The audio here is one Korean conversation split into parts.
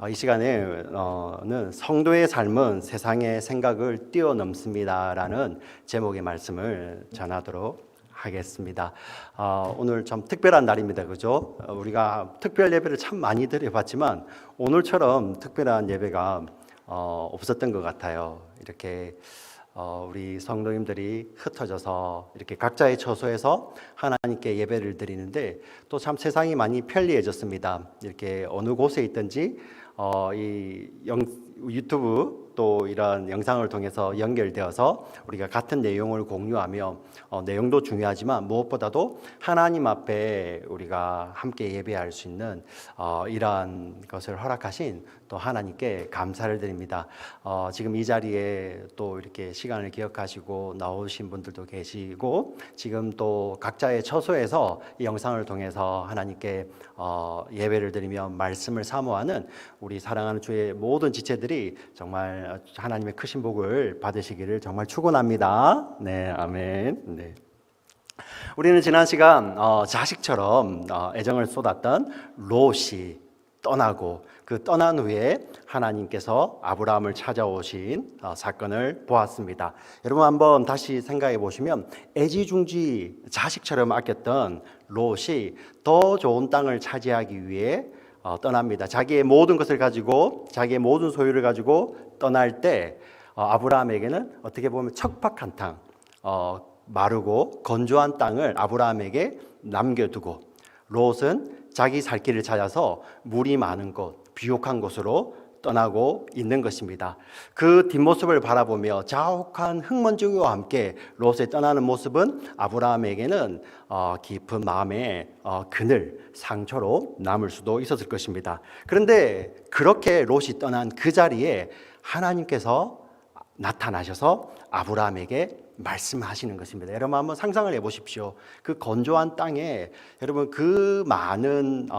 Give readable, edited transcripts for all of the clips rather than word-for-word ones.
이 시간에는 성도의 삶은 세상의 생각을 뛰어넘습니다라는 제목의 말씀을 전하도록 하겠습니다. 오늘 참 특별한 날입니다. 그죠? 우리가 특별 예배를 참 많이 드려봤지만 오늘처럼 특별한 예배가 없었던 것 같아요. 이렇게 우리 성도님들이 흩어져서 이렇게 각자의 처소에서 하나님께 예배를 드리는데 또 참 세상이 많이 편리해졌습니다. 이렇게 어느 곳에 있든지 유튜브 또 이런 영상을 통해서 연결되어서 우리가 같은 내용을 공유하며 내용도 중요하지만 무엇보다도 하나님 앞에 우리가 함께 예배할 수 있는 이러한 것을 허락하신 또 하나님께 감사를 드립니다. 지금 이 자리에 또 이렇게 시간을 기억하시고 나오신 분들도 계시고 지금 또 각자의 처소에서 이 영상을 통해서 하나님께 예배를 드리며 말씀을 사모하는 우리 사랑하는 주의 모든 지체들이 정말 하나님의 크신 복을 받으시기를 정말 축원합니다. 네, 아멘. 네. 우리는 지난 시간 자식처럼 애정을 쏟았던 롯이 떠나고 그 떠난 후에 하나님께서 아브라함을 찾아오신 사건을 보았습니다. 여러분 한번 다시 생각해 보시면 애지중지 자식처럼 아꼈던 롯이 더 좋은 땅을 차지하기 위해 떠납니다. 자기의 모든 것을 가지고 자기의 모든 소유를 가지고 떠날 때 아브라함에게는 어떻게 보면 척박한 땅, 마르고 건조한 땅을 아브라함에게 남겨두고 롯은 자기 살 길을 찾아서 물이 많은 곳, 비옥한 곳으로 떠나고 있는 것입니다. 그 뒷모습을 바라보며 자욱한 흙먼지와 함께 롯의 떠나는 모습은 아브라함에게는 깊은 마음의 그늘, 상처로 남을 수도 있었을 것입니다. 그런데 그렇게 롯이 떠난 그 자리에 하나님께서 나타나셔서 아브라함에게 말씀하시는 것입니다. 여러분 한번 상상을 해보십시오. 그 건조한 땅에 여러분 그 많은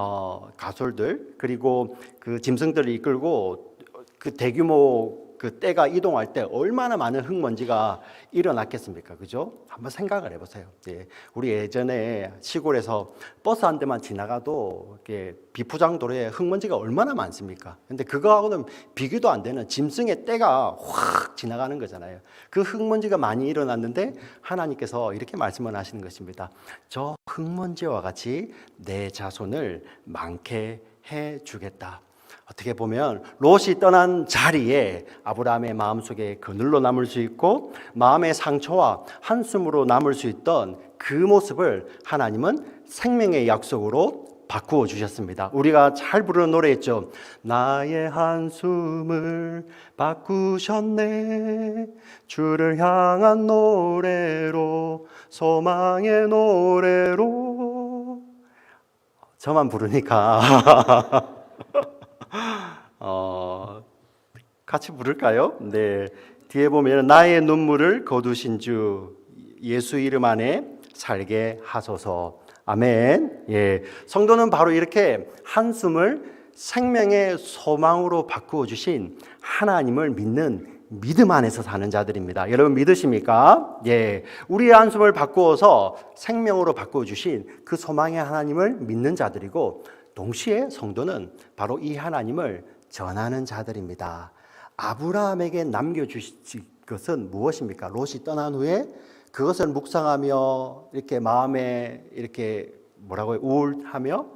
가솔들 그리고 그 짐승들을 이끌고 그 대규모 그 떼가 이동할 때 얼마나 많은 흙먼지가 일어났겠습니까? 그죠? 한번 생각을 해보세요. 예. 우리 예전에 시골에서 버스 한 대만 지나가도 이렇게 비포장 도로에 흙먼지가 얼마나 많습니까? 근데 그거하고는 비교도 안 되는 짐승의 떼가 확 지나가는 거잖아요. 그 흙먼지가 많이 일어났는데 하나님께서 이렇게 말씀을 하시는 것입니다. 저 흙먼지와 같이 내 자손을 많게 해 주겠다. 어떻게 보면 롯이 떠난 자리에 아브라함의 마음속에 그늘로 남을 수 있고 마음의 상처와 한숨으로 남을 수 있던 그 모습을 하나님은 생명의 약속으로 바꾸어 주셨습니다. 우리가 잘 부르는 노래였죠. 나의 한숨을 바꾸셨네 주를 향한 노래로 소망의 노래로. 저만 부르니까 같이 부를까요? 네. 뒤에 보면 나의 눈물을 거두신 주 예수 이름 안에 살게 하소서. 아멘. 예. 성도는 바로 이렇게 한숨을 생명의 소망으로 바꾸어 주신 하나님을 믿는 믿음 안에서 사는 자들입니다. 여러분 믿으십니까? 예. 우리의 한숨을 바꾸어서 생명으로 바꾸어 주신 그 소망의 하나님을 믿는 자들이고 동시에 성도는 바로 이 하나님을 전하는 자들입니다. 아브라함에게 남겨주신 것은 무엇입니까? 롯이 떠난 후에 그것을 묵상하며 이렇게 마음에 이렇게 우울하며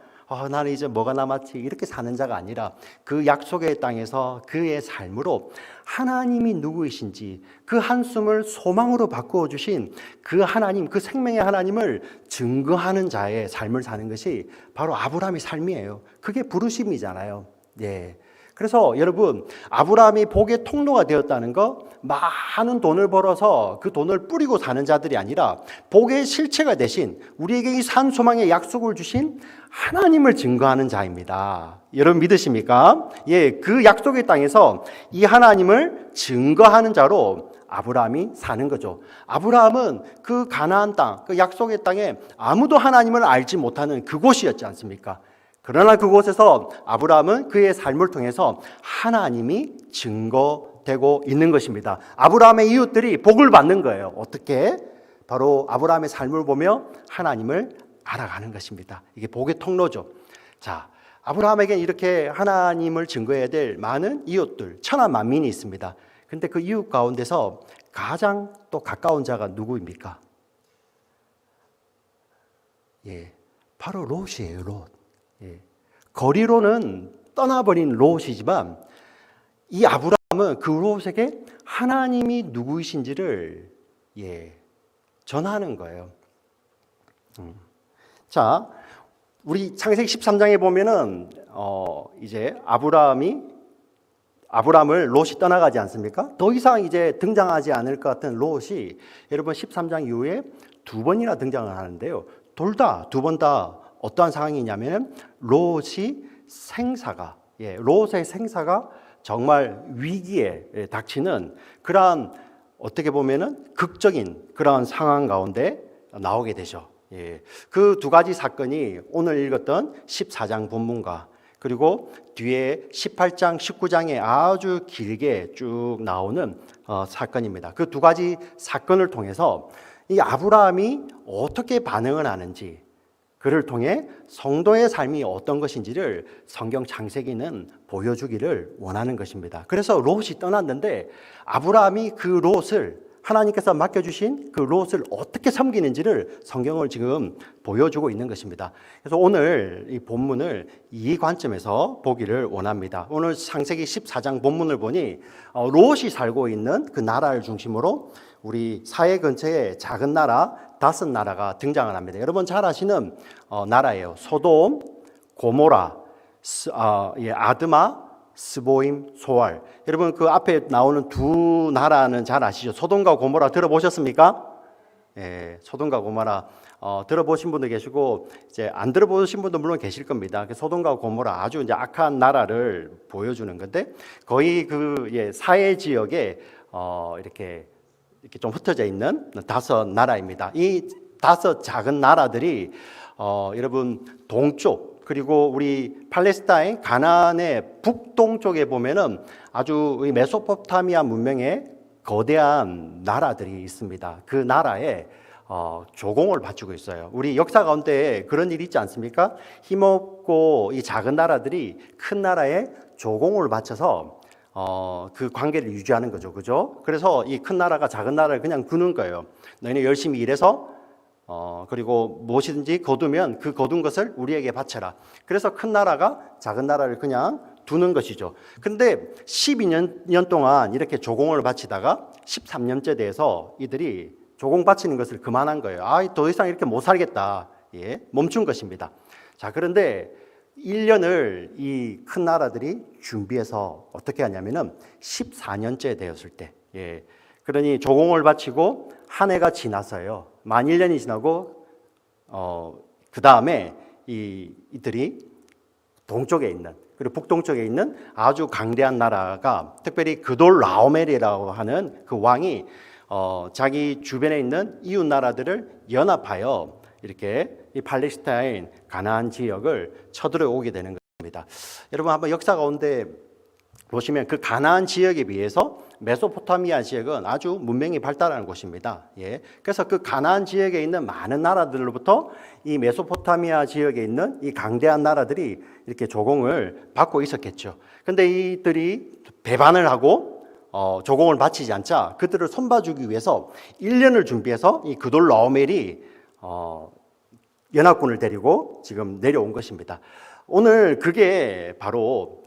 나는 이제 뭐가 남았지 이렇게 사는 자가 아니라 그 약속의 땅에서 그의 삶으로 하나님이 누구이신지 그 한숨을 소망으로 바꾸어 주신 그 하나님, 그 생명의 하나님을 증거하는 자의 삶을 사는 것이 바로 아브라함의 삶이에요. 그게 부르심이잖아요. 예. 그래서 여러분 아브라함이 복의 통로가 되었다는 거 많은 돈을 벌어서 그 돈을 뿌리고 사는 자들이 아니라 복의 실체가 되신 우리에게 이 산 소망의 약속을 주신 하나님을 증거하는 자입니다. 여러분 믿으십니까? 예, 그 약속의 땅에서 이 하나님을 증거하는 자로 아브라함이 사는 거죠. 아브라함은 그 가나안 땅, 그 약속의 땅에 아무도 하나님을 알지 못하는 그곳이었지 않습니까? 그러나 그곳에서 아브라함은 그의 삶을 통해서 하나님이 증거되고 있는 것입니다. 아브라함의 이웃들이 복을 받는 거예요. 어떻게? 바로 아브라함의 삶을 보며 하나님을 알아가는 것입니다. 이게 복의 통로죠. 자, 아브라함에게 이렇게 하나님을 증거해야 될 많은 이웃들, 천하 만민이 있습니다. 근데 그 이웃 가운데서 가장 또 가까운 자가 누구입니까? 예, 바로 롯이에요, 롯. 예. 거리로는 떠나버린 롯이지만 이 아브라함은 그 롯에게 하나님이 누구이신지를 전하는 거예요. 자, 우리 창세기 13장에 보면은 이제 아브라함을 롯이 떠나가지 않습니까? 더 이상 이제 등장하지 않을 것 같은 롯이 여러분 13장 이후에 두 번이나 등장을 하는데요. 두 번 다 어떠한 상황이냐면 롯의 생사가 정말 위기에 닥치는 그러한 어떻게 보면은 극적인 그러한 상황 가운데 나오게 되죠. 그 두 가지 사건이 오늘 읽었던 14장 본문과 그리고 뒤에 18장, 19장에 아주 길게 쭉 나오는 사건입니다. 그 두 가지 사건을 통해서 이 아브라함이 어떻게 반응을 하는지 그를 통해 성도의 삶이 어떤 것인지를 성경 창세기는 보여주기를 원하는 것입니다. 그래서 롯이 떠났는데 아브라함이 그 롯을 하나님께서 맡겨주신 그 롯을 어떻게 섬기는지를 성경을 지금 보여주고 있는 것입니다. 그래서 오늘 이 본문을 이 관점에서 보기를 원합니다. 오늘 창세기 14장 본문을 보니 롯이 살고 있는 그 나라를 중심으로 우리 사해 근처에 작은 나라 5나라가 등장을 합니다. 여러분 잘 아시는 나라예요. 소돔, 고모라, 아드마, 스보임, 소알. 여러분 그 앞에 나오는 두 나라는 잘 아시죠? 소돔과 고모라 들어보셨습니까? 예, 소돔과 고모라 들어보신 분도 계시고 이제 안 들어보신 분도 물론 계실 겁니다. 소돔과 고모라 아주 이제 악한 나라를 보여주는 건데 거의 그 사해 지역에 이렇게 좀 흩어져 있는 5 나라입니다. 이 5 작은 나라들이 여러분 동쪽 그리고 우리 팔레스타인 가나안의 북동쪽에 보면은 아주 메소포타미아 문명의 거대한 나라들이 있습니다. 그 나라에 조공을 바치고 있어요. 우리 역사 가운데 그런 일이 있지 않습니까? 힘없고 이 작은 나라들이 큰 나라에 조공을 바쳐서 그 관계를 유지하는 거죠. 그죠? 그래서 이 큰 나라가 작은 나라를 그냥 두는 거예요. 너희는 열심히 일해서 그리고 무엇이든지 거두면 그 거둔 것을 우리에게 바쳐라. 그래서 큰 나라가 작은 나라를 그냥 두는 것이죠. 근데 12년 동안 이렇게 조공을 바치다가 13년째 돼서 이들이 조공 바치는 것을 그만한 거예요. 더 이상 이렇게 못 살겠다. 멈춘 것입니다. 자, 그런데 1년을 이 큰 나라들이 준비해서 어떻게 하냐면은 14년째 되었을 때, 그러니 조공을 바치고 한 해가 지났어요. 만 1년이 지나고 그 다음에 이들이 동쪽에 있는 그리고 북동쪽에 있는 아주 강대한 나라가 특별히 그돌 라오멜이라고 하는 그 왕이 자기 주변에 있는 이웃 나라들을 연합하여 이렇게 이 팔레스타인 가나안 지역을 쳐들어오게 되는 겁니다. 여러분 한번 역사 가운데 보시면 그 가나안 지역에 비해서 메소포타미아 지역은 아주 문명이 발달한 곳입니다. 그래서 그 가나안 지역에 있는 많은 나라들로부터 이 메소포타미아 지역에 있는 이 강대한 나라들이 이렇게 조공을 받고 있었겠죠. 근데 이들이 배반을 하고 조공을 바치지 않자 그들을 손봐주기 위해서 1년을 준비해서 이 그돌 라오멜이 연합군을 데리고 지금 내려온 것입니다. 오늘 그게 바로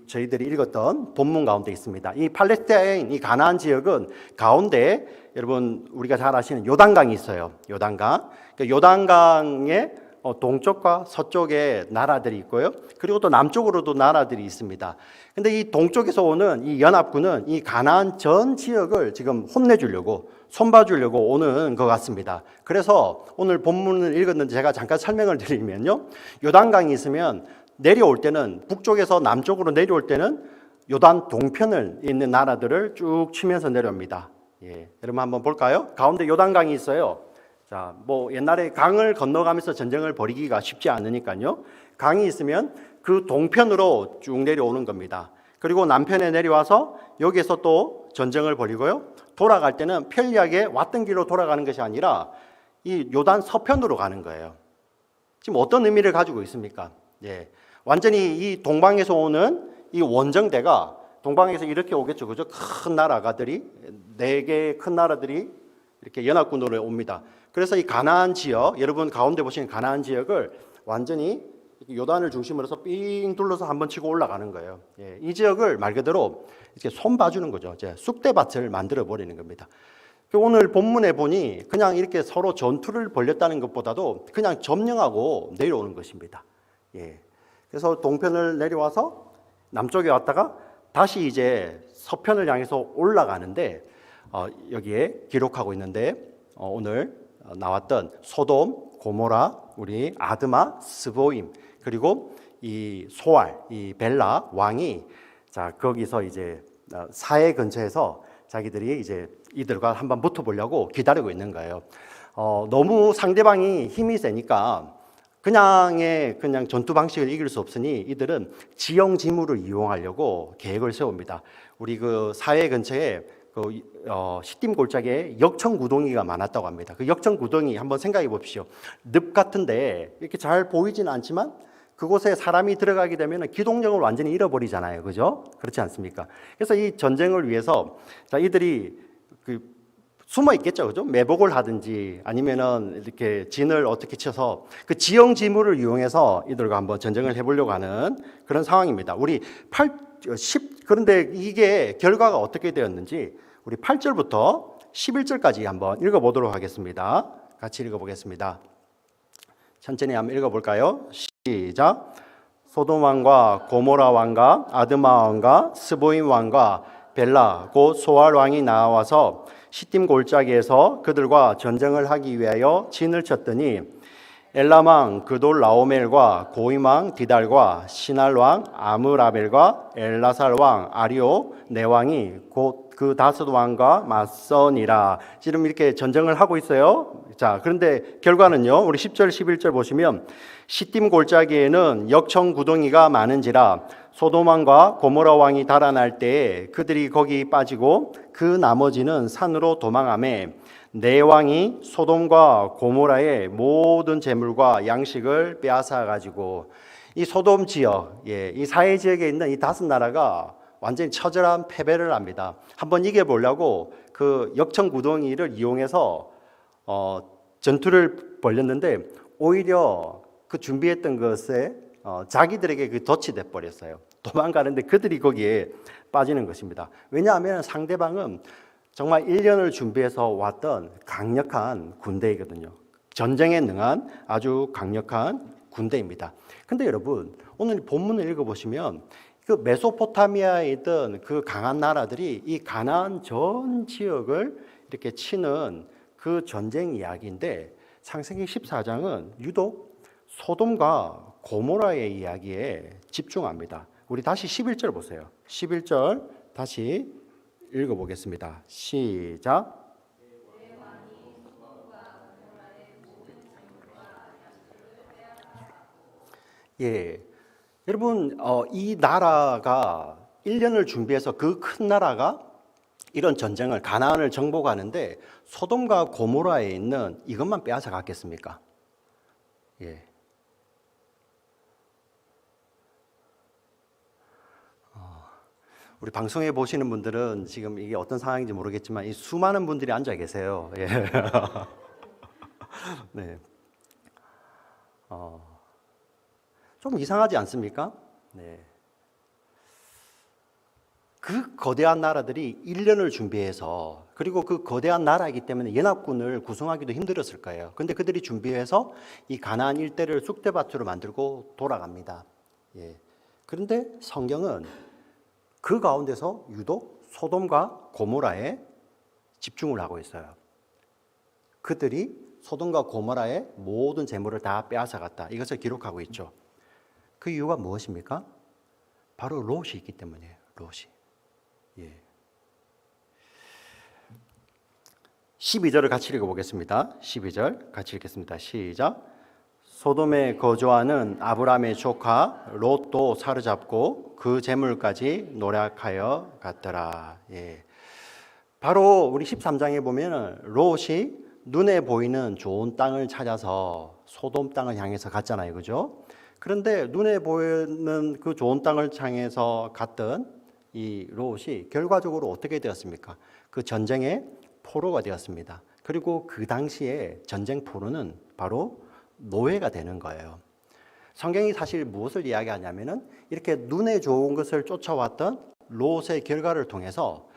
저희들이 읽었던 본문 가운데 있습니다. 이 팔레스타인, 이 가나안 지역은 가운데 여러분 우리가 잘 아시는 요단강이 있어요. 요단강. 요단강의 동쪽과 서쪽에 나라들이 있고요. 그리고 또 남쪽으로도 나라들이 있습니다. 근데 이 동쪽에서 오는 이 연합군은 이 가나안 전 지역을 지금 혼내주려고 손봐주려고 오는 것 같습니다. 그래서 오늘 본문을 읽었는데 제가 잠깐 설명을 드리면요. 요단강이 있으면 내려올 때는 북쪽에서 남쪽으로 내려올 때는 요단 동편을 있는 나라들을 쭉 치면서 내려옵니다. 여러분 한번 볼까요? 가운데 요단강이 있어요. 자, 옛날에 강을 건너가면서 전쟁을 벌이기가 쉽지 않으니까요. 강이 있으면 그 동편으로 쭉 내려오는 겁니다. 그리고 남편에 내려와서 여기에서 또 전쟁을 벌이고요. 돌아갈 때는 편리하게 왔던 길로 돌아가는 것이 아니라 이 요단 서편으로 가는 거예요. 지금 어떤 의미를 가지고 있습니까? 완전히 이 동방에서 오는 이 원정대가 동방에서 이렇게 오겠죠. 그죠? 큰 나라가들이, 4개의 큰 나라들이 이렇게 연합군으로 옵니다. 그래서 이 가나안 지역, 여러분 가운데 보시는 가나안 지역을 완전히 요단을 중심으로 해서 삥 둘러서 한번 치고 올라가는 거예요. 예, 이 지역을 말 그대로 이렇게 손봐주는 거죠. 이제 쑥대밭을 만들어 버리는 겁니다. 오늘 본문에 보니 그냥 이렇게 서로 전투를 벌였다는 것보다도 그냥 점령하고 내려오는 것입니다. 예. 그래서 동편을 내려와서 남쪽에 왔다가 다시 이제 서편을 향해서 올라가는데 여기에 기록하고 있는데 오늘 나왔던 소돔, 고모라, 우리 아드마, 스보임 그리고 이 소알, 이 벨라 왕이 자 거기서 이제 사해 근처에서 자기들이 이제 이들과 한번 붙어보려고 기다리고 있는 거예요. 너무 상대방이 힘이 세니까 그냥 전투 방식을 이길 수 없으니 이들은 지형지물을 이용하려고 계획을 세웁니다. 우리 그 사회 근처에 시딤 골짜기에 역청구덩이가 많았다고 합니다. 그 역청구덩이 한번 생각해 보십시오. 늪 같은데 이렇게 잘 보이지는 않지만 그곳에 사람이 들어가게 되면 기동력을 완전히 잃어버리잖아요. 그죠? 그렇지 않습니까? 그래서 이 전쟁을 위해서 자, 이들이 숨어 있겠죠. 그죠? 매복을 하든지 아니면은 이렇게 진을 어떻게 쳐서 그 지형 지물을 이용해서 이들과 한번 전쟁을 해보려고 하는 그런 상황입니다. 우리 10, 그런데 이게 결과가 어떻게 되었는지 우리 8절부터 11절까지 한번 읽어보도록 하겠습니다. 같이 읽어보겠습니다. 천천히 한번 읽어볼까요? 시작. 소돔 왕과 고모라 왕과 아드마 왕과 스보임 왕과 벨라 곧 소알 왕이 나와서 시딤 골짜기에서 그들과 전쟁을 하기 위하여 진을 쳤더니 엘람 왕 그돌 라오멜과 고임 왕 디달과 시날 왕 아므라벨과 엘라살 왕 아리오 네 왕이 곧 그 다섯 왕과 맞서니라. 지금 이렇게 전쟁을 하고 있어요. 자, 그런데 결과는요. 우리 10절 11절 보시면 시딤 골짜기에는 역청 구덩이가 많은지라 소돔 왕과 고모라 왕이 달아날 때에 그들이 거기 빠지고 그 나머지는 산으로 도망하매 네 왕이 소돔과 고모라의 모든 재물과 양식을 빼앗아 가지고 이 소돔 지역, 이 사해 지역에 있는 이 5나라가 완전히 처절한 패배를 합니다. 한번 이겨보려고 그 역청 구덩이를 이용해서 전투를 벌였는데 오히려 그 준비했던 것에 자기들에게 그 덫이 돼 버렸어요. 도망가는데 그들이 거기에 빠지는 것입니다. 왜냐하면 상대방은 정말 1년을 준비해서 왔던 강력한 군대이거든요. 전쟁에 능한 아주 강력한 군대입니다. 근데 여러분, 오늘 본문을 읽어보시면 그 메소포타미아에 있던 그 강한 나라들이 이 가나안 전 지역을 이렇게 치는 그 전쟁 이야기인데 창세기 14장은 유독 소돔과 고모라의 이야기에 집중합니다. 우리 다시 11절 보세요. 11절 다시 읽어보겠습니다. 시작. 예, 여러분 이 나라가 1년을 준비해서 그 큰 나라가 이런 전쟁을 가나안을 정복하는데 소돔과 고모라에 있는 이것만 빼앗아 갔겠습니까? 예. 우리 방송에 보시는 분들은 지금 이게 어떤 상황인지 모르겠지만 이 수많은 분들이 앉아 계세요. 예. 네. 좀 이상하지 않습니까? 네. 그 거대한 나라들이 1년을 준비해서 그리고 그 거대한 나라이기 때문에 연합군을 구성하기도 힘들었을 거예요. 근데 그들이 준비해서 이 가나안 일대를 쑥대밭으로 만들고 돌아갑니다. 예. 그런데 성경은 그 가운데서 유독 소돔과 고모라에 집중을 하고 있어요. 그들이 소돔과 고모라의 모든 재물을 다 빼앗아갔다. 이것을 기록하고 있죠. 그 이유가 무엇입니까? 바로 롯이 있기 때문이에요. 롯이. 예. 12절을 같이 읽어보겠습니다. 12절 같이 읽겠습니다. 시작. 소돔에 거주하는 아브람의 조카 롯도 사로잡고 그 재물까지 노략하여 갔더라. 예. 바로 우리 13장에 보면 롯이 눈에 보이는 좋은 땅을 찾아서 소돔 땅을 향해서 갔잖아요. 그죠? 그런데 눈에 보이는 그 좋은 땅을 향해서 갔던 이 롯이 결과적으로 어떻게 되었습니까? 그 전쟁의 포로가 되었습니다. 그리고 그 당시에 전쟁 포로는 바로 노예가 되는 거예요. 성경이 사실 무엇을 이야기하냐면은 이렇게 눈에 좋은 것을 쫓아왔던 롯의 결과를 통해서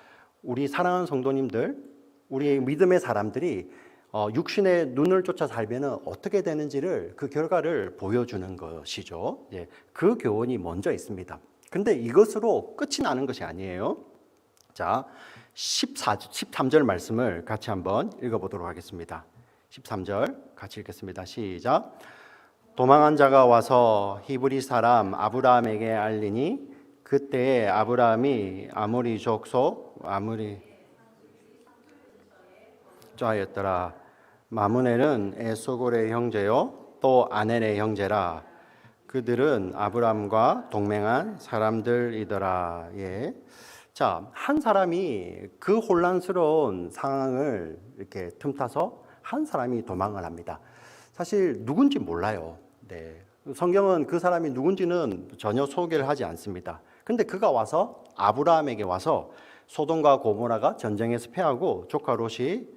우리 사랑하는 성도님들, 우리 믿음의 사람들이 육신의 눈을 쫓아 살면은 어떻게 되는지를 그 결과를 보여주는 것이죠. 예, 그 교훈이 먼저 있습니다. 근데 이것으로 끝이 나는 것이 아니에요. 자, 13절 말씀을 같이 한번 읽어보도록 하겠습니다. 13절 같이 읽겠습니다. 시작. 도망한 자가 와서 히브리 사람 아브라함에게 알리니 그때에 아브라함이 아모리 족속 아모리 자였더라. 마므네는 에소골의 형제요 또 아넬의 형제라. 그들은 아브라함과 동맹한 사람들이더라. 예. 자, 한 사람이 그 혼란스러운 상황을 이렇게 틈타서 한 사람이 도망을 합니다. 사실 누군지 몰라요. 네. 성경은 그 사람이 누군지는 전혀 소개를 하지 않습니다. 근데 그가 와서 아브라함에게 와서 소돔과 고모라가 전쟁에서 패하고 조카 롯이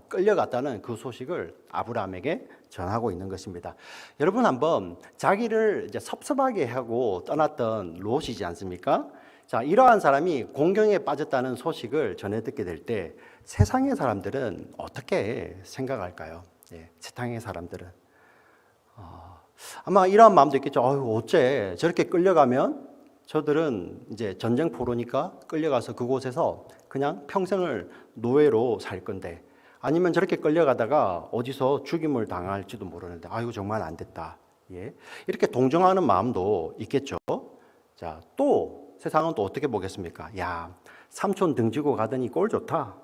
끌려갔다는 그 소식을 아브라함에게 전하고 있는 것입니다. 여러분 한번 자기를 이제 섭섭하게 하고 떠났던 롯이지 않습니까? 자, 이러한 사람이 공경에 빠졌다는 소식을 전해 듣게 될 때 세상의 사람들은 어떻게 생각할까요? 예, 세상의 사람들은 아마 이러한 마음도 있겠죠. 어째 저렇게 끌려가면 저들은 이제 전쟁 포로니까 끌려가서 그곳에서 그냥 평생을 노예로 살 건데, 아니면 저렇게 끌려가다가 어디서 죽임을 당할지도 모르는데 아이고 정말 안 됐다. 예, 이렇게 동정하는 마음도 있겠죠. 자, 또 세상은 또 어떻게 보겠습니까? 야, 삼촌 등지고 가더니 꼴 좋다.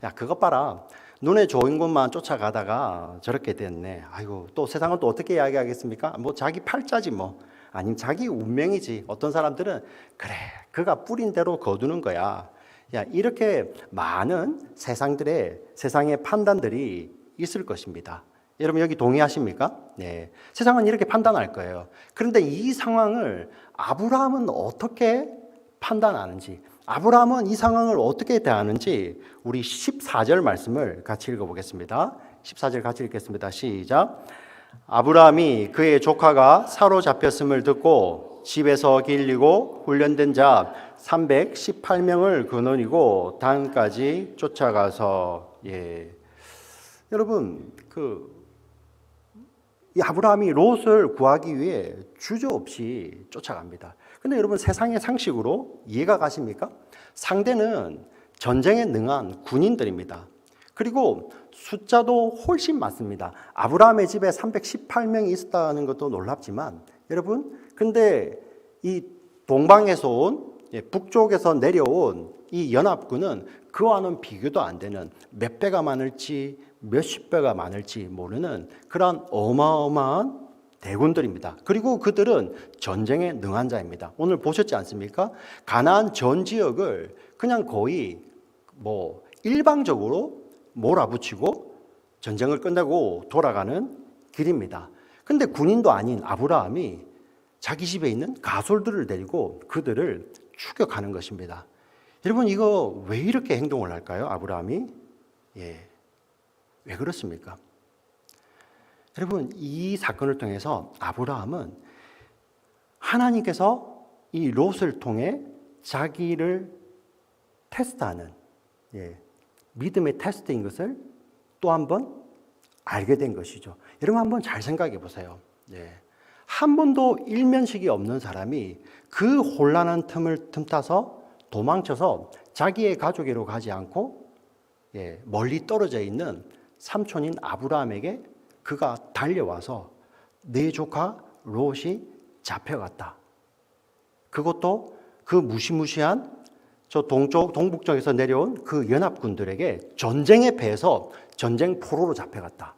야, 그것 봐라. 눈에 좋은 것만 쫓아가다가 저렇게 됐네. 아이고, 또 세상은 또 어떻게 이야기하겠습니까? 뭐 자기 팔자지 뭐. 아니면 자기 운명이지. 어떤 사람들은 그래, 그가 뿌린 대로 거두는 거야. 야, 이렇게 많은 세상의 판단들이 있을 것입니다. 여러분 여기 동의하십니까? 네. 세상은 이렇게 판단할 거예요. 그런데 이 상황을 아브라함은 어떻게 판단하는지, 아브라함은 이 상황을 어떻게 대하는지 우리 14절 말씀을 같이 읽어보겠습니다. 14절 같이 읽겠습니다. 시작. 아브라함이 그의 조카가 사로잡혔음을 듣고 집에서 길리고 훈련된 자 318명을 거느리고 단까지 쫓아가서. 예. 여러분 이 아브라함이 롯을 구하기 위해 주저없이 쫓아갑니다. 근데 여러분 세상의 상식으로 이해가 가십니까? 상대는 전쟁에 능한 군인들입니다. 그리고 숫자도 훨씬 많습니다. 아브라함의 집에 318명이 있었다는 것도 놀랍지만 여러분, 근데 이 동방에서 온 북쪽에서 내려온 이 연합군은 그와는 비교도 안 되는 몇 배가 많을지 몇십 배가 많을지 모르는 그런 어마어마한 대군들입니다. 그리고 그들은 전쟁에 능한 자입니다. 오늘 보셨지 않습니까? 가나안 전 지역을 그냥 거의 뭐 일방적으로 몰아붙이고 전쟁을 끝내고 돌아가는 길입니다. 근데 군인도 아닌 아브라함이 자기 집에 있는 가솔들을 데리고 그들을 추격하는 것입니다. 여러분 이거 왜 이렇게 행동을 할까요? 아브라함이? 예. 왜 그렇습니까? 여러분 이 사건을 통해서 아브라함은 하나님께서 이 롯을 통해 자기를 테스트하는 믿음의 테스트인 것을 또 한 번 알게 된 것이죠. 여러분 한번 잘 생각해 보세요. 한 번도 일면식이 없는 사람이 그 혼란한 틈을 틈타서 도망쳐서 자기의 가족으로 가지 않고 멀리 떨어져 있는 삼촌인 아브라함에게 그가 달려와서 내 조카 롯이 잡혀갔다. 그것도 그 무시무시한 저 동북쪽에서 내려온 그 연합군들에게 전쟁에 패해서 전쟁 포로로 잡혀갔다.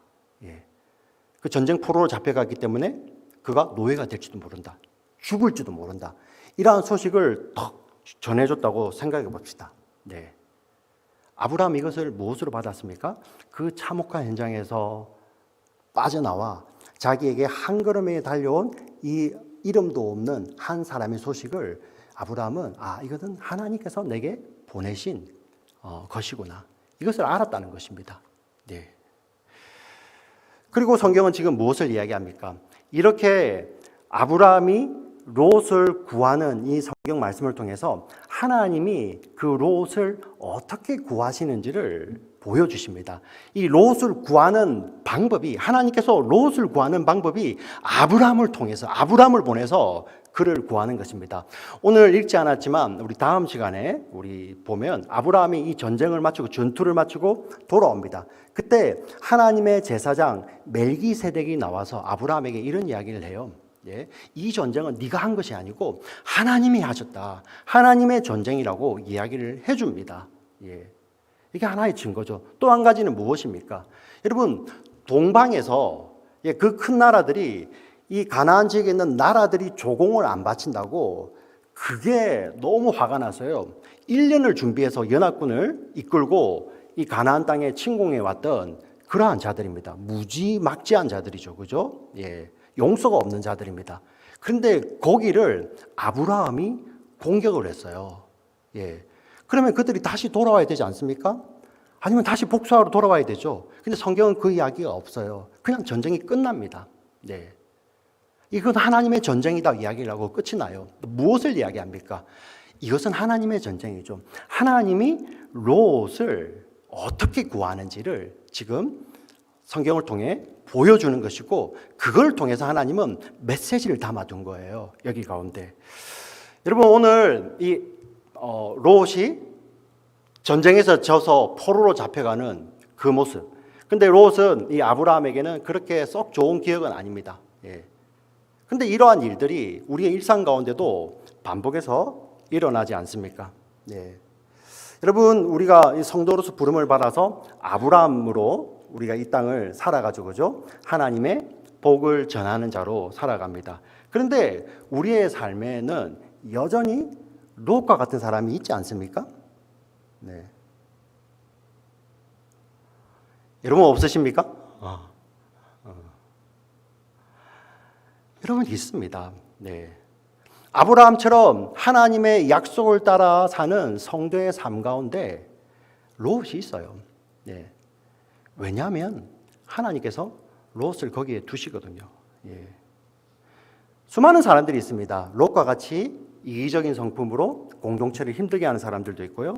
그 전쟁 포로로 잡혀갔기 때문에 그가 노예가 될지도 모른다. 죽을지도 모른다. 이러한 소식을 턱 전해줬다고 생각해 봅시다. 아브라함 이것을 무엇으로 받았습니까? 그 참혹한 현장에서 빠져나와 자기에게 한 걸음에 달려온 이 이름도 없는 한 사람의 소식을 아브라함은 이것은 하나님께서 내게 보내신 것이구나. 이것을 알았다는 것입니다. 네. 그리고 성경은 지금 무엇을 이야기합니까? 이렇게 아브라함이 롯을 구하는 이 성경 말씀을 통해서 하나님이 그 롯을 어떻게 구하시는지를 보여주십니다. 이 롯을 구하는 방법이, 하나님께서 롯을 구하는 방법이 아브라함을 통해서, 아브라함을 보내서 그를 구하는 것입니다. 오늘 읽지 않았지만 우리 다음 시간에 우리 보면 아브라함이 이 전쟁을 마치고 전투를 마치고 돌아옵니다. 그때 하나님의 제사장 멜기세덱이 나와서 아브라함에게 이런 이야기를 해요. 이 전쟁은 네가 한 것이 아니고 하나님이 하셨다. 하나님의 전쟁이라고 이야기를 해줍니다. 이게 하나의 증거죠. 또 한 가지는 무엇입니까? 여러분, 동방에서 그 큰 나라들이 이 가나안 지역에 있는 나라들이 조공을 안 바친다고 그게 너무 화가 나서요. 1년을 준비해서 연합군을 이끌고 이 가나안 땅에 침공해 왔던 그러한 자들입니다. 무지막지한 자들이죠. 그죠? 용서가 없는 자들입니다. 그런데 거기를 아브라함이 공격을 했어요. 그러면 그들이 다시 돌아와야 되지 않습니까? 아니면 다시 복수하러 돌아와야 되죠. 근데 성경은 그 이야기가 없어요. 그냥 전쟁이 끝납니다. 이건 하나님의 전쟁이다 이야기를 하고 끝이 나요. 무엇을 이야기합니까? 이것은 하나님의 전쟁이죠. 하나님이 롯을 어떻게 구하는지를 지금 성경을 통해 보여주는 것이고, 그걸 통해서 하나님은 메시지를 담아둔 거예요. 여기 가운데. 여러분, 오늘 이 롯이 전쟁에서 져서 포로로 잡혀가는 그 모습. 근데 롯은 이 아브라함에게는 그렇게 썩 좋은 기억은 아닙니다. 근데 이러한 일들이 우리의 일상 가운데도 반복해서 일어나지 않습니까? 여러분, 우리가 성도로서 부름을 받아서 아브라함으로 우리가 이 땅을 살아가지고, 그죠? 하나님의 복을 전하는 자로 살아갑니다. 그런데 우리의 삶에는 여전히 롯과 같은 사람이 있지 않습니까? 여러분 없으십니까? 여러분 있습니다. 아브라함처럼 하나님의 약속을 따라 사는 성도의 삶 가운데 롯이 있어요. 왜냐하면 하나님께서 롯을 거기에 두시거든요. 수많은 사람들이 있습니다. 롯과 같이 이기적인 성품으로 공동체를 힘들게 하는 사람들도 있고요.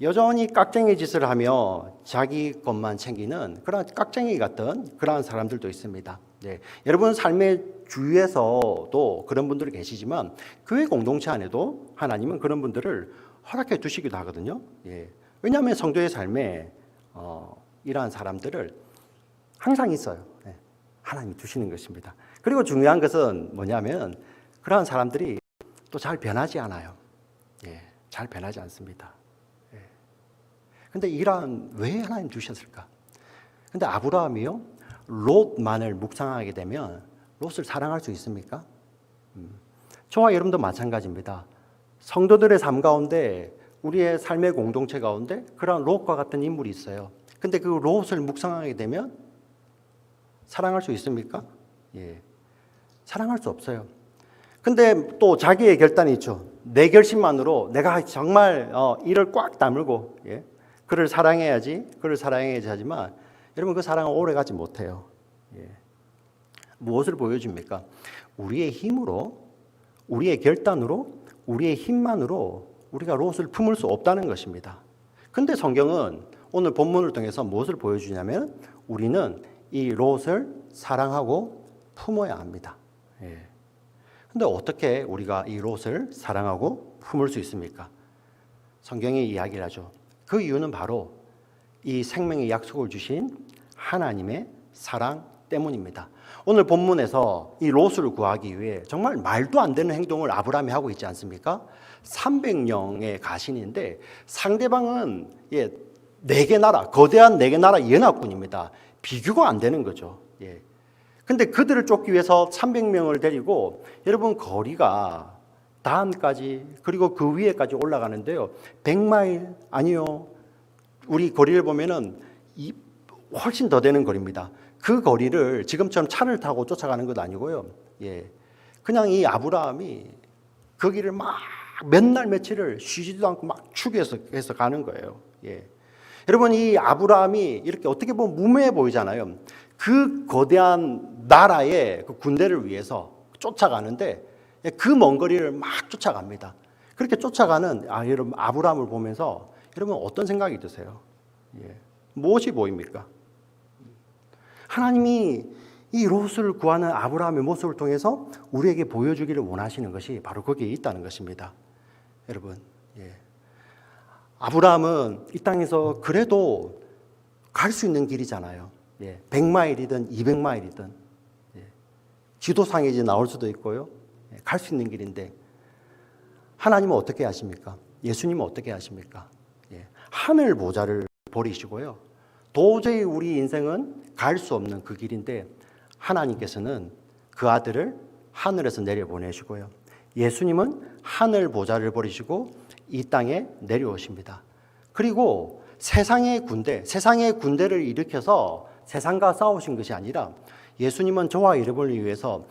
여전히 깍쟁이 짓을 하며 자기 것만 챙기는 그런 깍쟁이 같은 그러한 사람들도 있습니다. 여러분 삶의 주위에서도 그런 분들이 계시지만 교회 공동체 안에도 하나님은 그런 분들을 허락해 두시기도 하거든요. 왜냐하면 성도의 삶에 이러한 사람들을 항상 있어요. 하나님이 두시는 것입니다. 그리고 중요한 것은 뭐냐면 그러한 사람들이 또 잘 변하지 않아요. 잘 변하지 않습니다. 근데 왜 하나님 두셨을까? 근데 아브라함이요, 롯만을 묵상하게 되면 롯을 사랑할 수 있습니까? 저와 여러분도 마찬가지입니다. 성도들의 삶 가운데, 우리의 삶의 공동체 가운데 그런 롯과 같은 인물이 있어요. 근데 그 롯을 묵상하게 되면 사랑할 수 있습니까? 사랑할 수 없어요. 근데 또 자기의 결단이 있죠. 내 결심만으로 내가 정말 이를 꽉 다물고 그를 사랑해야지 하지만 여러분 그 사랑은 오래가지 못해요. 무엇을 보여줍니까? 우리의 힘으로, 우리의 결단으로, 우리의 힘만으로 우리가 롯을 품을 수 없다는 것입니다. 근데 성경은 오늘 본문을 통해서 무엇을 보여주냐면 우리는 이 롯을 사랑하고 품어야 합니다. 근데 어떻게 우리가 이 롯을 사랑하고 품을 수 있습니까? 성경이 이야기를 하죠. 그 이유는 바로 이 생명의 약속을 주신 하나님의 사랑 때문입니다. 오늘 본문에서 이 롯을 구하기 위해 정말 말도 안 되는 행동을 아브라함이 하고 있지 않습니까? 300명의 가신인데 상대방은 4개 나라, 거대한 4개 나라 연합군입니다. 비교가 안 되는 거죠. 근데 그들을 쫓기 위해서 300명을 데리고 여러분 거리가 단까지 그리고 그 위에까지 올라가는데요. 100마일 아니요. 우리 거리를 보면은 훨씬 더 되는 거리입니다. 그 거리를 지금처럼 차를 타고 쫓아가는 것 아니고요. 그냥 이 아브라함이 거기를 막 몇 날 며칠을 쉬지도 않고 막 추구해서 가는 거예요. 예. 여러분, 이 아브라함이 이렇게 어떻게 보면 무모해 보이잖아요. 그 거대한 나라의 그 군대를 위해서 쫓아가는데 그 먼 거리를 막 쫓아갑니다. 그렇게 쫓아가는 여러분 아브라함을 보면서 여러분 어떤 생각이 드세요? 예. 무엇이 보입니까? 하나님이 이 롯을 구하는 아브라함의 모습을 통해서 우리에게 보여주기를 원하시는 것이 바로 거기에 있다는 것입니다. 여러분, 예. 아브라함은 이 땅에서 그래도 갈 수 있는 길이잖아요. 예. 100마일이든 200마일이든 예. 지도상에 이제 나올 수도 있고요. 예. 갈 수 있는 길인데 하나님은 어떻게 하십니까? 예수님은 어떻게 하십니까? 예. 하늘 보좌를 버리시고요. 도저히 우리 인생은 갈 수 없는 그 길인데 하나님께서는 그 아들을 하늘에서 내려보내시고요. 예수님은 하늘 보좌를 버리시고 이 땅에 내려오십니다. 그리고 세상의 군대를 일으켜서 세상과 싸우신 것이 아니라 예수님은 저와 여러분을 위해서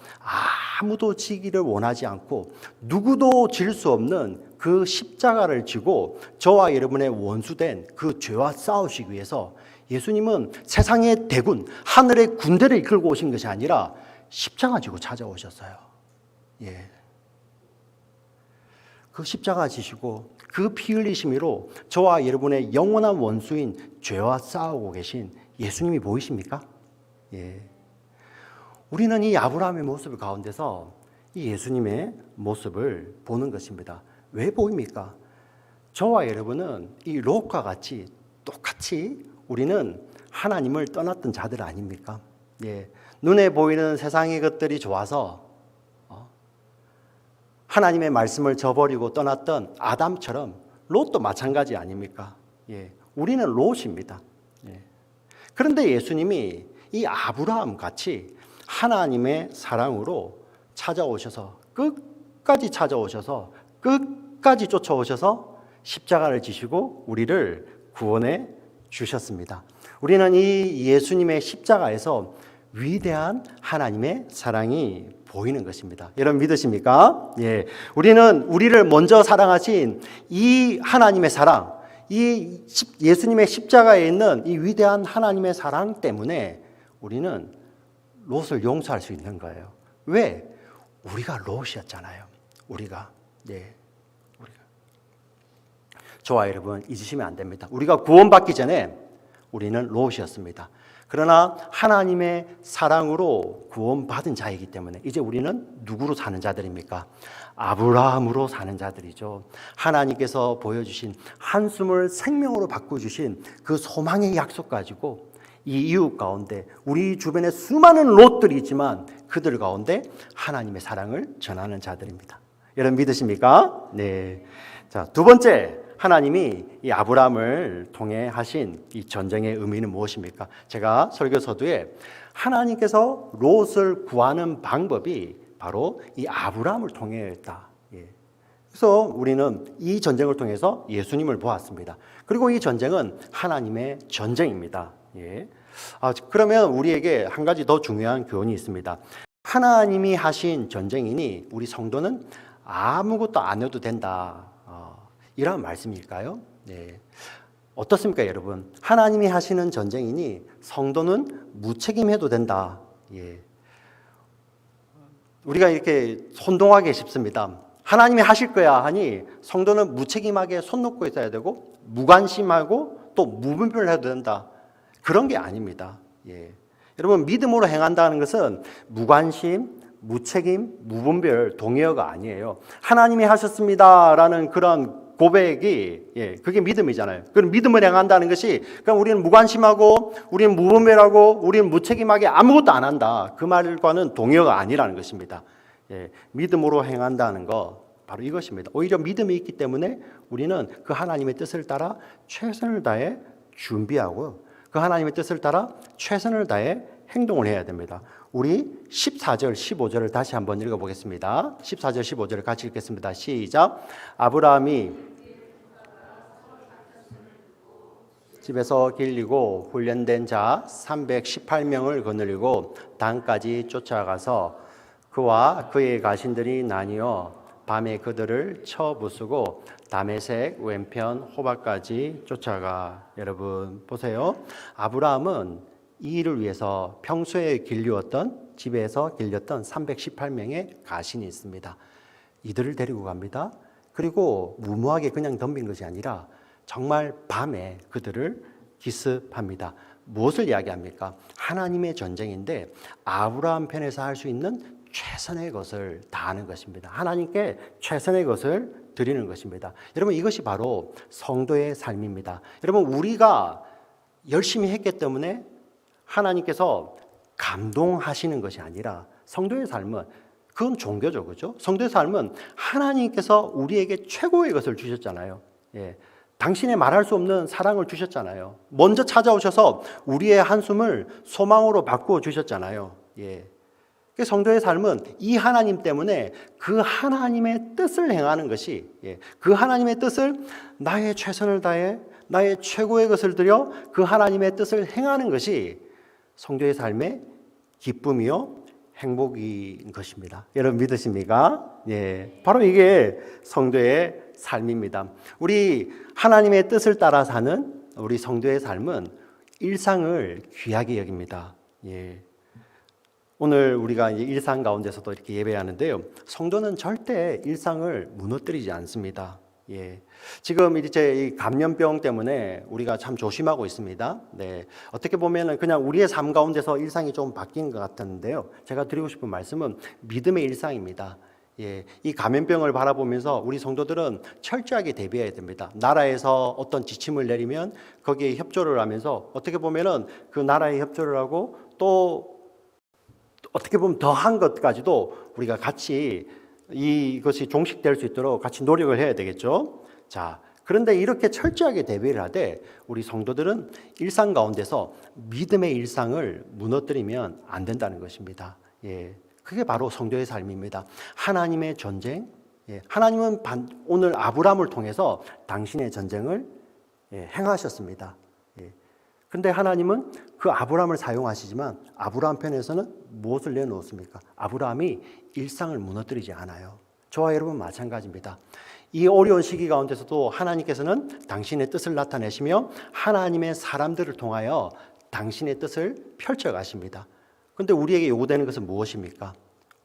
아무도 지기를 원하지 않고 누구도 질 수 없는 그 십자가를 지고 저와 여러분의 원수된 그 죄와 싸우시기 위해서 예수님은 세상의 대군, 하늘의 군대를 이끌고 오신 것이 아니라 십자가 지고 찾아오셨어요. 예. 그 십자가 지시고 그 피 흘리심으로 저와 여러분의 영원한 원수인 죄와 싸우고 계신 예수님이 보이십니까? 예. 우리는 이 아브라함의 모습 가운데서 이 예수님의 모습을 보는 것입니다. 왜 보입니까? 저와 여러분은 이 롯과 같이 똑같이 우리는 하나님을 떠났던 자들 아닙니까? 예. 눈에 보이는 세상의 것들이 좋아서 하나님의 말씀을 저버리고 떠났던 아담처럼 롯도 마찬가지 아닙니까? 예. 우리는 롯입니다. 예. 그런데 예수님이 이 아브라함 같이 하나님의 사랑으로 찾아오셔서 끝까지 쫓아오셔서 십자가를 지시고 우리를 구원해 주셨습니다. 우리는 이 예수님의 십자가에서 위대한 하나님의 사랑이 보이는 것입니다. 여러분 믿으십니까? 예. 우리는 우리를 먼저 사랑하신 이 하나님의 사랑, 이 예수님의 십자가에 있는 이 위대한 하나님의 사랑 때문에 우리는 롯을 용서할 수 있는 거예요. 왜? 우리가 롯이었잖아요. 우리가. 저와 여러분 잊으시면 안 됩니다. 우리가 구원받기 전에 우리는 롯이었습니다. 그러나 하나님의 사랑으로 구원받은 자이기 때문에 이제 우리는 누구로 사는 자들입니까? 아브라함으로 사는 자들이죠. 하나님께서 보여주신 한숨을 생명으로 바꿔주신 그 소망의 약속 가지고 이 이웃 가운데 우리 주변에 수많은 롯들이 있지만 그들 가운데 하나님의 사랑을 전하는 자들입니다. 여러분 믿으십니까? 네. 자, 두 번째, 하나님이 이 아브라함을 통해 하신 이 전쟁의 의미는 무엇입니까? 제가 설교 서두에 하나님께서 롯을 구하는 방법이 바로 이 아브라함을 통해였다. 그래서 우리는 이 전쟁을 통해서 예수님을 보았습니다. 그리고 이 전쟁은 하나님의 전쟁입니다. 그러면 우리에게 한 가지 더 중요한 교훈이 있습니다. 하나님이 하신 전쟁이니 우리 성도는 아무것도 안 해도 된다. 이런 말씀일까요? 네. 어떻습니까, 여러분? 하나님이 하시는 전쟁이니 성도는 무책임해도 된다. 예. 우리가 이렇게 혼동하기 쉽습니다. 하나님이 하실 거야 하니 성도는 무책임하게 손 놓고 있어야 되고 무관심하고 또 무분별해도 된다. 그런 게 아닙니다. 예. 여러분 믿음으로 행한다는 것은 무관심, 무책임, 무분별, 동의어가 아니에요. 하나님이 하셨습니다라는 그런 고백이 그게 믿음이잖아요. 그럼 믿음을 행한다는 것이 그럼 우리는 무관심하고 우리는 무분별하고 우리는 무책임하게 아무것도 안 한다. 그 말과는 동의어가 아니라는 것입니다. 믿음으로 행한다는 거 바로 이것입니다. 오히려 믿음이 있기 때문에 우리는 그 하나님의 뜻을 따라 최선을 다해 준비하고 그 하나님의 뜻을 따라 최선을 다해 행동을 해야 됩니다. 우리 14절, 15절을 다시 한번 읽어보겠습니다. 14절, 15절을 같이 읽겠습니다. 시작. 아브라함이 집에서 길리고 훈련된 자 318명을 거느리고 단까지 쫓아가서 그와 그의 가신들이 나뉘어 밤에 그들을 쳐 부수고 다메섹 왼편 호박까지 쫓아가. 여러분 보세요. 아브라함은 이 일을 위해서 평소에 길르었던 집에서 길렸던 318명의 가신이 있습니다. 이들을 데리고 갑니다. 그리고 무모하게 그냥 덤빈 것이 아니라 정말 밤에 그들을 기습합니다. 무엇을 이야기합니까? 하나님의 전쟁인데 아브라함 편에서 할 수 있는 최선의 것을 다하는 것입니다. 하나님께 최선의 것을 드리는 것입니다. 여러분 이것이 바로 성도의 삶입니다. 여러분 우리가 열심히 했기 때문에 하나님께서 감동하시는 것이 아니라 성도의 삶은 그건 종교죠, 그렇죠? 성도의 삶은 하나님께서 우리에게 최고의 것을 주셨잖아요. 예. 당신의 말할 수 없는 사랑을 주셨잖아요. 먼저 찾아오셔서 우리의 한숨을 소망으로 바꾸어 주셨잖아요. 예. 성도의 삶은 이 하나님 때문에 그 하나님의 뜻을 행하는 것이, 그 하나님의 뜻을 나의 최선을 다해 나의 최고의 것을 들여 그 하나님의 뜻을 행하는 것이 성도의 삶의 기쁨이요 행복인 것입니다. 여러분 믿으십니까? 예, 바로 이게 성도의 삶입니다. 우리 하나님의 뜻을 따라 사는 우리 성도의 삶은 일상을 귀하게 여깁니다. 예. 오늘 우리가 일상 가운데서도 이렇게 예배하는데요. 성도는 절대 일상을 무너뜨리지 않습니다. 예. 지금 이제 이 감염병 때문에 우리가 참 조심하고 있습니다. 네. 어떻게 보면은 그냥 우리의 삶 가운데서 일상이 좀 바뀐 것 같은데요. 제가 드리고 싶은 말씀은 믿음의 일상입니다. 예. 이 감염병을 바라보면서 우리 성도들은 철저하게 대비해야 됩니다. 나라에서 어떤 지침을 내리면 거기에 협조를 하면서 어떻게 보면은 그 나라에 협조를 하고 또 어떻게 보면 더한 것까지도 우리가 같이 이것이 종식될 수 있도록 같이 노력을 해야 되겠죠. 자, 그런데 이렇게 철저하게 대비를 하되 우리 성도들은 일상 가운데서 믿음의 일상을 무너뜨리면 안 된다는 것입니다. 예, 그게 바로 성도의 삶입니다. 하나님의 전쟁, 하나님은 오늘 아브라함을 통해서 당신의 전쟁을 행하셨습니다. 근데 하나님은 그 아브라함을 사용하시지만 아브라함 편에서는 무엇을 내놓습니까? 아브라함이 일상을 무너뜨리지 않아요. 저와 여러분 마찬가지입니다. 이 어려운 시기 가운데서도 하나님께서는 당신의 뜻을 나타내시며 하나님의 사람들을 통하여 당신의 뜻을 펼쳐가십니다. 그런데 우리에게 요구되는 것은 무엇입니까?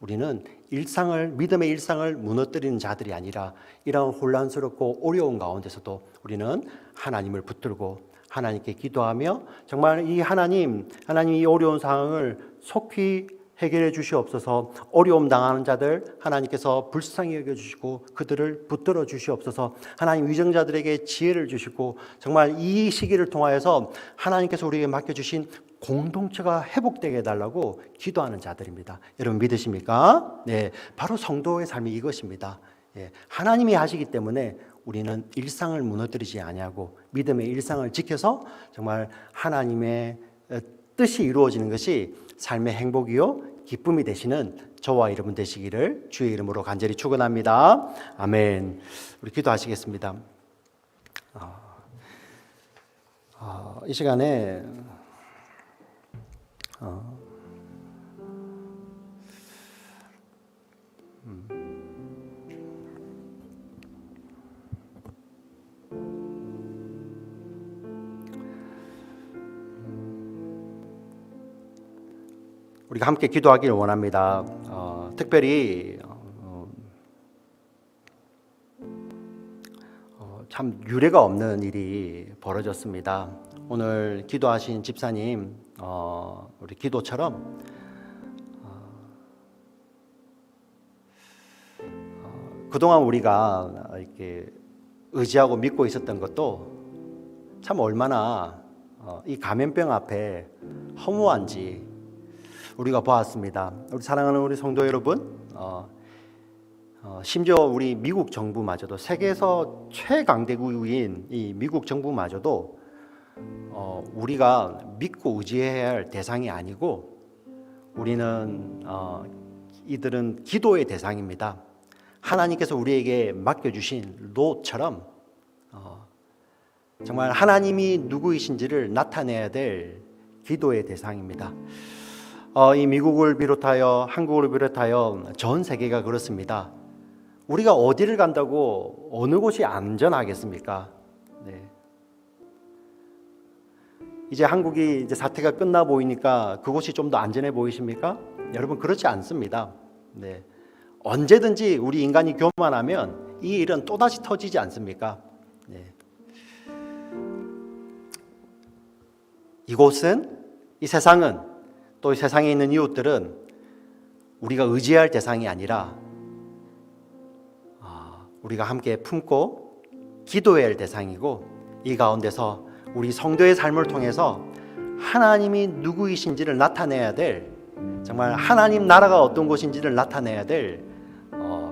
우리는 믿음의 일상을 무너뜨리는 자들이 아니라 이런 혼란스럽고 어려운 가운데서도 우리는 하나님을 붙들고 하나님께 기도하며 정말 이 하나님 이 어려운 상황을 속히 해결해 주시옵소서. 어려움 당하는 자들 하나님께서 불쌍히 여겨주시고 그들을 붙들어 주시옵소서. 하나님 위정자들에게 지혜를 주시고 정말 이 시기를 통하여서 하나님께서 우리에게 맡겨주신 공동체가 회복되게 해달라고 기도하는 자들입니다. 여러분 믿으십니까? 네, 바로 성도의 삶이 이것입니다. 하나님이 하시기 때문에 우리는 일상을 무너뜨리지 아니하고 믿음의 일상을 지켜서 정말 하나님의 뜻이 이루어지는 것이 삶의 행복이요 기쁨이 되시는 저와 여러분 되시기를 주의 이름으로 간절히 축원합니다. 아멘. 우리 기도하시겠습니다. 이 시간에 우리가 함께 기도하기를 원합니다. 특별히 참 유례가 없는 일이 벌어졌습니다. 오늘 기도하신 집사님 우리 기도처럼 그동안 우리가 이렇게 의지하고 믿고 있었던 것도 참 얼마나 이 감염병 앞에 허무한지 우리가 보았습니다. 우리 사랑하는 우리 성도 여러분, 심지어 우리 미국 정부마저도 세계에서 최강대국인 이 미국 정부마저도 우리가 믿고 의지해야 할 대상이 아니고 우리는 이들은 기도의 대상입니다. 하나님께서 우리에게 맡겨주신 롯처럼 정말 하나님이 누구이신지를 나타내야 될 기도의 대상입니다. 이 미국을 비롯하여 한국을 비롯하여 전 세계가 그렇습니다. 우리가 어디를 간다고 어느 곳이 안전하겠습니까? 네. 이제 한국이 이제 사태가 끝나 보이니까 그곳이 좀 더 안전해 보이십니까? 여러분 그렇지 않습니다. 네. 언제든지 우리 인간이 교만하면 이 일은 또다시 터지지 않습니까? 네. 이곳은, 이 세상은, 또 이 세상에 있는 이웃들은 우리가 의지할 대상이 아니라 우리가 함께 품고 기도해야 할 대상이고, 이 가운데서 우리 성도의 삶을 통해서 하나님이 누구이신지를 나타내야 될, 정말 하나님 나라가 어떤 곳인지를 나타내야 될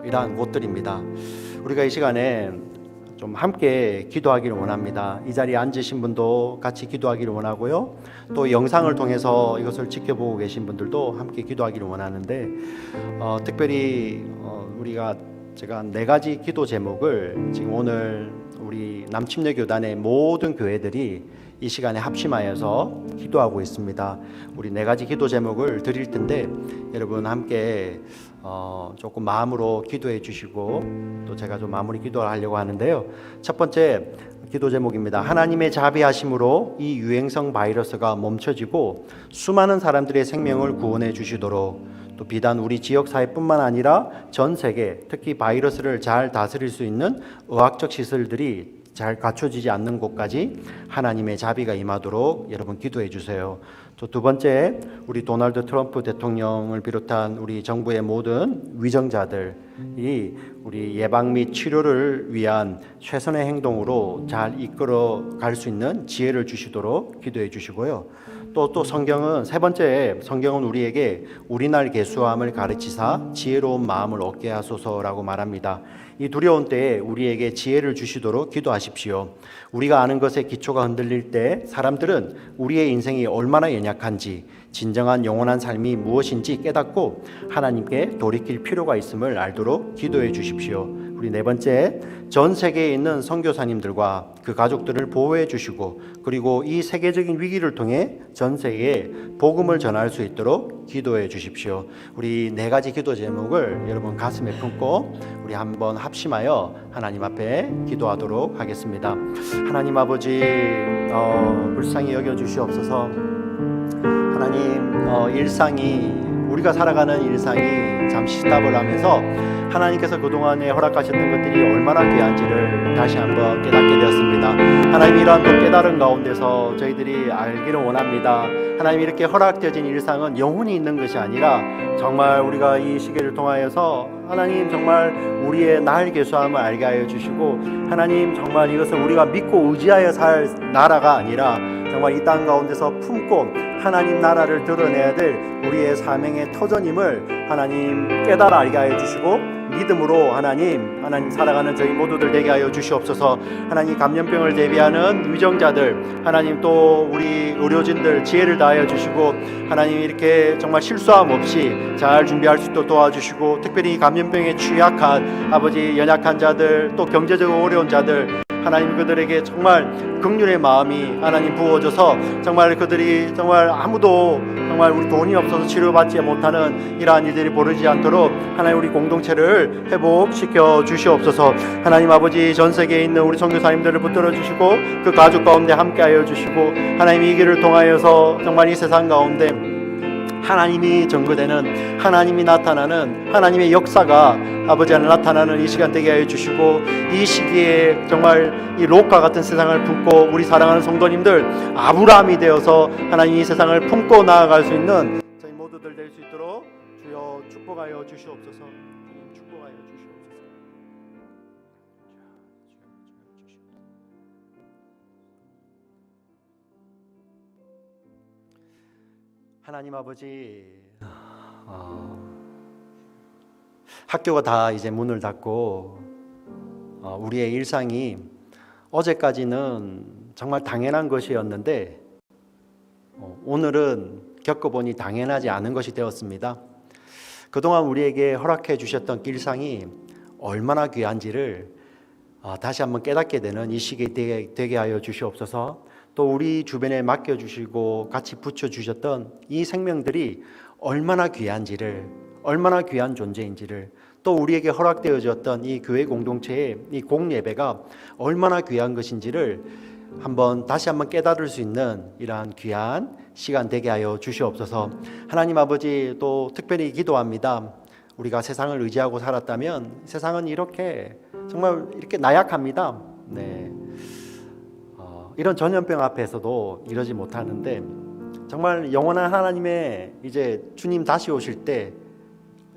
이러한 곳들입니다. 우리가 이 시간에 좀 함께 기도하기를 원합니다. 이 자리에 앉으신 분도 같이 기도하기를 원하고요. 또 영상을 통해서 이것을 지켜보고 계신 분들도 함께 기도하기를 원하는데, 특별히 제가 4가지 기도 제목을 지금 오늘 우리 남침례 교단의 모든 교회들이 이 시간에 합심하여서 기도하고 있습니다. 우리 4가지 기도 제목을 드릴 텐데 여러분 함께 조금 마음으로 기도해 주시고 또 제가 좀 마무리 기도를 하려고 하는데요. 첫 번째 기도 제목입니다. 하나님의 자비하심으로 이 유행성 바이러스가 멈춰지고 수많은 사람들의 생명을 구원해 주시도록, 또 비단 우리 지역 사회뿐만 아니라 전 세계, 특히 바이러스를 잘 다스릴 수 있는 의학적 시설들이 잘 갖춰지지 않는 곳까지 하나님의 자비가 임하도록 여러분 기도해 주세요. 또 두 번째, 우리 도널드 트럼프 대통령을 비롯한 우리 정부의 모든 위정자들이 우리 예방 및 치료를 위한 최선의 행동으로 잘 이끌어 갈 수 있는 지혜를 주시도록 기도해 주시고요. 또 성경은, 세 번째, 성경은 우리에게 우리날 계수함을 가르치사 지혜로운 마음을 얻게 하소서라고 말합니다. 이 두려운 때에 우리에게 지혜를 주시도록 기도하십시오. 우리가 아는 것의 기초가 흔들릴 때 사람들은 우리의 인생이 얼마나 연약한지, 진정한 영원한 삶이 무엇인지 깨닫고 하나님께 돌이킬 필요가 있음을 알도록 기도해 주십시오. 우리 네 번째, 전 세계에 있는 선교사님들과 그 가족들을 보호해 주시고, 그리고 이 세계적인 위기를 통해 전 세계에 복음을 전할 수 있도록 기도해 주십시오. 우리 4가지 기도 제목을 여러분 가슴에 품고 우리 한번 합심하여 하나님 앞에 기도하도록 하겠습니다. 하나님 아버지, 불쌍히 여겨 주시옵소서. 하나님, 우리가 살아가는 일상이 잠시 스탑을 하면서 하나님께서 그동안에 허락하셨던 것들이 얼마나 귀한지를 다시 한번 깨닫게 되었습니다. 하나님, 이러한 또 깨달은 가운데서 저희들이 알기를 원합니다. 하나님, 이렇게 허락되어진 일상은 영혼이 있는 것이 아니라 정말 우리가 이 시기를 통하여서 하나님 정말 우리의 날 계수함을 알게 하여 주시고, 하나님 정말 이것을 우리가 믿고 의지하여 살 나라가 아니라 정말 이 땅 가운데서 품고 하나님 나라를 드러내야 될 우리의 사명의 터전임을 하나님 깨달아 알게 하여 주시고, 믿음으로 하나님 살아가는 저희 모두들 되게 하여 주시옵소서. 하나님, 감염병을 대비하는 위정자들, 하나님 또 우리 의료진들 지혜를 다하여 주시고, 하나님 이렇게 정말 실수함 없이 잘 준비할 수 있도록 도와주시고, 특별히 감염병에 취약한 아버지 연약한 자들, 또 경제적으로 어려운 자들, 하나님 그들에게 정말 긍휼의 마음이 하나님 부어져서 정말 그들이 정말 아무도 정말 우리 돈이 없어서 치료받지 못하는 이러한 일들이 벌어지지 않도록 하나님 우리 공동체를 회복시켜 주시옵소서. 하나님 아버지, 전 세계에 있는 우리 선교사님들을 붙들어 주시고 그 가족 가운데 함께하여 주시고, 하나님 이 길을 통하여서 정말 이 세상 가운데 하나님이 전거되는, 하나님이 나타나는 하나님의 역사가 아버지 안에 나타나는 이 시간 되게 하여 주시고, 이 시기에 정말 이 롯과 같은 세상을 품고 우리 사랑하는 성도님들 아브라함이 되어서 하나님 이 세상을 품고 나아갈 수 있는 저희 모두들 될 수 있도록 주여 축복하여 주시옵소서. 축복하여 주시옵소서. 하나님 아버지, 학교가 다 이제 문을 닫고 우리의 일상이 어제까지는 정말 당연한 것이었는데 오늘은 겪어보니 당연하지 않은 것이 되었습니다. 그동안 우리에게 허락해 주셨던 일상이 얼마나 귀한지를 다시 한번 깨닫게 되는 이 시기에 되게 하여 주시옵소서. 또 우리 주변에 맡겨주시고 같이 붙여주셨던 이 생명들이 얼마나 귀한지를, 얼마나 귀한 존재인지를, 또 우리에게 허락되어졌던 이 교회 공동체의 이 공예배가 얼마나 귀한 것인지를 다시 한번 깨달을 수 있는 이러한 귀한 시간 되게 하여 주시옵소서. 하나님 아버지, 또 특별히 기도합니다. 우리가 세상을 의지하고 살았다면 세상은 정말 이렇게 나약합니다. 네. 이런 전염병 앞에서도 이러지 못하는데, 정말 영원한 하나님의 이제 주님 다시 오실 때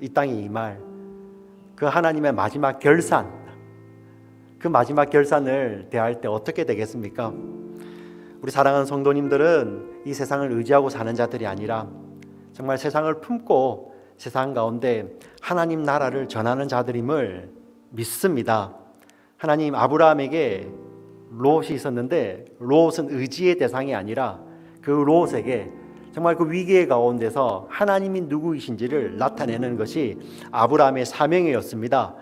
이 땅에 임할 그 하나님의 마지막 결산, 그 마지막 결산을 대할 때 어떻게 되겠습니까? 우리 사랑하는 성도님들은 이 세상을 의지하고 사는 자들이 아니라 정말 세상을 품고 세상 가운데 하나님 나라를 전하는 자들임을 믿습니다. 하나님 아브라함에게 롯이 있었는데 롯은 의지의 대상이 아니라 그 롯에게 정말 그 위기의 가운데서 하나님이 누구이신지를 나타내는 것이 아브라함의 사명이었습니다.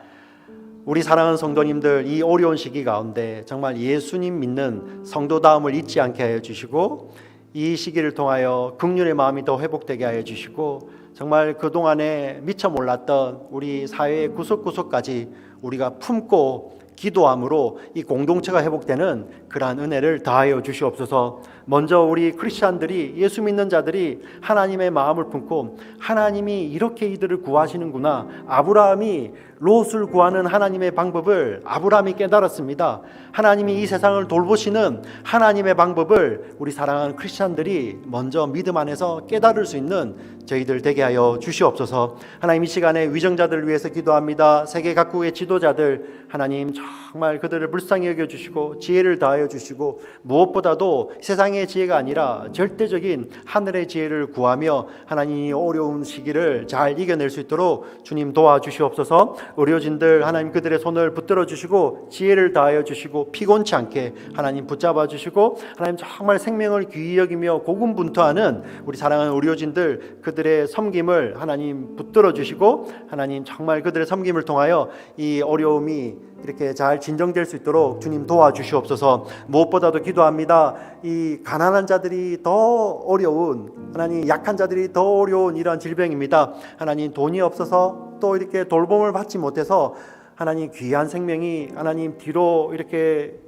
우리 사랑하는 성도님들, 이 어려운 시기 가운데 정말 예수님 믿는 성도다움을 잊지 않게 하여 주시고, 이 시기를 통하여 긍휼의 마음이 더 회복되게 하여 주시고, 정말 그동안에 미처 몰랐던 우리 사회의 구석구석까지 우리가 품고 기도함으로 이 공동체가 회복되는 그러한 은혜를 다하여 주시옵소서. 먼저 우리 크리스찬들이, 예수 믿는 자들이 하나님의 마음을 품고 하나님이 이렇게 이들을 구하시는구나, 아브라함이 롯을 구하는 하나님의 방법을 아브라함이 깨달았습니다. 하나님이 이 세상을 돌보시는 하나님의 방법을 우리 사랑하는 크리스찬들이 먼저 믿음 안에서 깨달을 수 있는 저희들 되게 하여 주시옵소서. 하나님, 이 시간에 위정자들을 위해서 기도합니다. 세계 각국의 지도자들, 하나님 정말 그들을 불쌍히 여겨주시고 지혜를 다하여 주시고, 무엇보다도 세상의 지혜가 아니라 절대적인 하늘의 지혜를 구하며 하나님이 어려운 시기를 잘 이겨낼 수 있도록 주님 도와주시옵소서. 의료진들, 하나님 그들의 손을 붙들어 주시고 지혜를 다하여 주시고 피곤치 않게 하나님 붙잡아 주시고, 하나님 정말 생명을 귀히 여기며 고군분투하는 우리 사랑하는 의료진들, 그들의 섬김을 하나님 붙들어 주시고, 하나님 정말 그들의 섬김을 통하여 이 어려움이 이렇게 잘 진정될 수 있도록 주님 도와주시옵소서. 무엇보다도 기도합니다. 이 가난한 자들이 더 어려운, 하나님 약한 자들이 더 어려운 이러한 질병입니다. 하나님 돈이 없어서 또 이렇게 돌봄을 받지 못해서 하나님 귀한 생명이 하나님 뒤로 이렇게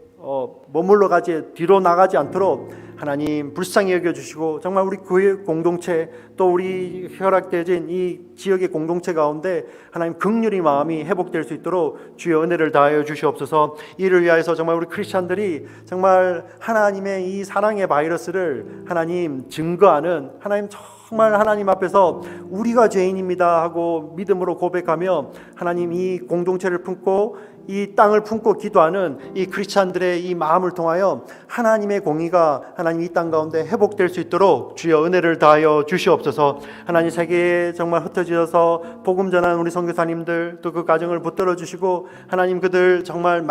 머물러 가지, 뒤로 나가지 않도록 하나님 불쌍히 여겨주시고, 정말 우리 교회 공동체, 또 우리 혈락되어진 이 지역의 공동체 가운데 하나님 긍휼의 마음이 회복될 수 있도록 주의 은혜를 다하여 주시옵소서. 이를 위하여서 정말 우리 크리스찬들이 정말 하나님의 이 사랑의 바이러스를 하나님 증거하는, 하나님 정말 하나님 앞에서 우리가 죄인입니다 하고 믿음으로 고백하며 하나님 이 공동체를 품고 이 땅을 품고 기도하는 이 크리스찬들의 이 마음을 통하여 하나님의 공의가 하나님 이 땅 가운데 회복될 수 있도록 주여 은혜를 다하여 주시옵소서. 하나님 세계에 정말 흩어져서 복음 전하는 우리 선교사님들, 또 그 가정을 붙들어 주시고, 하나님 그들 정말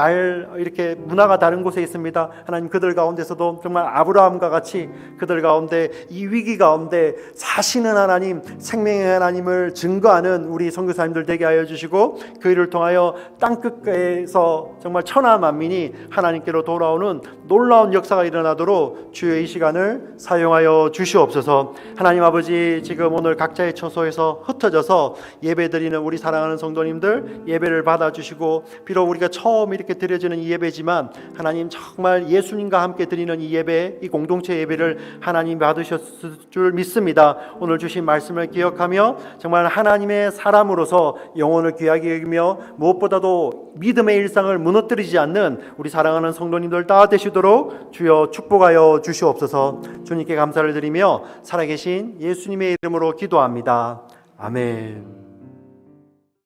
이렇게 문화가 다른 곳에 있습니다. 하나님 그들 가운데서도 정말 아브라함과 같이 그들 가운데 이 위기 가운데 사시는 하나님, 생명의 하나님을 증거하는 우리 선교사님들 되게 하여 주시고, 그 일을 통하여 땅끝에서 정말 천하 만민이 하나님께로 돌아오는 놀라운 역사가 일어나도록 주의 이 시간을 사용하여 주시옵소서. 하나님 아버지, 지금 오늘 각자의 처소에서 흩어져서 예배드리는 우리 사랑하는 성도님들 예배를 받아주시고, 비록 우리가 처음 이렇게 드려지는 이 예배지만 하나님 정말 예수님과 함께 드리는 이 예배, 이 공동체 예배를 하나님 받으셨을 줄 믿습니다. 오늘 주신 말씀을 기억하며 정말 하나님의 사람으로서 영혼을 귀하게 여기며 무엇보다도 믿음의 일상을 무너뜨리지 않는 우리 사랑하는 성도님들 다 되시도록 주여 축복하여 주시옵소서. 주님께 감사를 드리며 살아계신 예수님의 이름으로 기도합니다. 아멘.